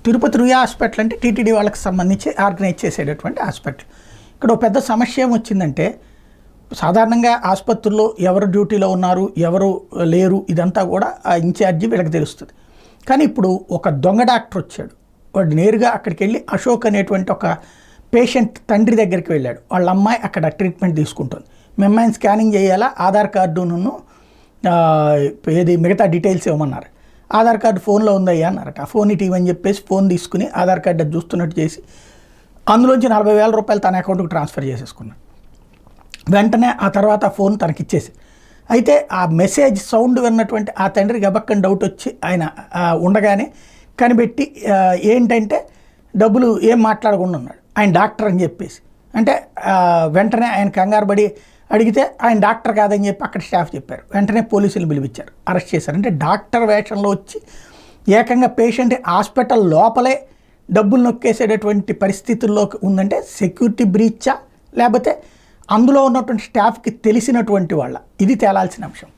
Tirupati Ruia hospital అంటే TTD వాళ్ళకి సంబంధించి ఆర్గనైజ్ చేసేటటువంటి హాస్పిటల్. ఇక్కడ ఒక పెద్ద సమస్య ఏమొచ్చిందంటే, సాధారణంగా ఆసుపత్రుల్లో ఎవరు డ్యూటీలో ఉన్నారు, ఎవరు లేరు, ఇదంతా కూడా ఆ ఇన్ఛార్జి వీళ్ళకి తెలుస్తుంది. కానీ ఇప్పుడు ఒక దొంగ డాక్టర్ వచ్చాడు. వాడు నేరుగా అక్కడికి వెళ్ళి అశోక్ అనేటువంటి ఒక పేషెంట్ తండ్రి దగ్గరికి వెళ్ళాడు. వాళ్ళ అమ్మాయి అక్కడ ట్రీట్మెంట్ తీసుకుంటుంది. మీ అమ్మాయిని స్కానింగ్ చేయాలా, ఆధార్ కార్డును ఏది మిగతా డీటెయిల్స్ ఇవ్వమన్నారు. ఆధార్ కార్డు ఫోన్లో ఉందయ్యా అన్నారట. ఆ ఫోన్ ఇటు ఇవ్వని చెప్పేసి ఫోన్ తీసుకుని ఆధార్ కార్డు అది చూస్తున్నట్టు చేసి అందులోంచి 40,000 రూపాయలు తన అకౌంట్కి ట్రాన్స్ఫర్ చేసేసుకున్నాడు. వెంటనే ఆ తర్వాత ఆ ఫోన్ తనకిచ్చేసి, అయితే ఆ మెసేజ్ సౌండ్ విన్నటువంటి ఆ తండ్రికి గబక్కని డౌట్ వచ్చి ఆయన ఉండగానే కనిపెట్టి ఏంటంటే డబ్బులు ఏం మాట్లాడకుండా ఉన్నాడు. ఆయన డాక్టర్ అని చెప్పేసి అంటే వెంటనే ఆయన కంగారు పడి అడిగితే ఆయన డాక్టర్ కాదని చెప్పి అక్కడ స్టాఫ్ చెప్పారు. వెంటనే పోలీసులు పిలిపించారు, అరెస్ట్ చేశారు. అంటే డాక్టర్ వేషంలో వచ్చి ఏకంగా పేషెంట్ హాస్పిటల్ లోపలే డబ్బులు నొక్కేసేటటువంటి పరిస్థితుల్లోకి ఉందంటే సెక్యూరిటీ బ్రీచా లేకపోతే అందులో ఉన్నటువంటి స్టాఫ్కి తెలిసినటువంటి వాళ్ళ, ఇది తేలాల్సిన అంశం.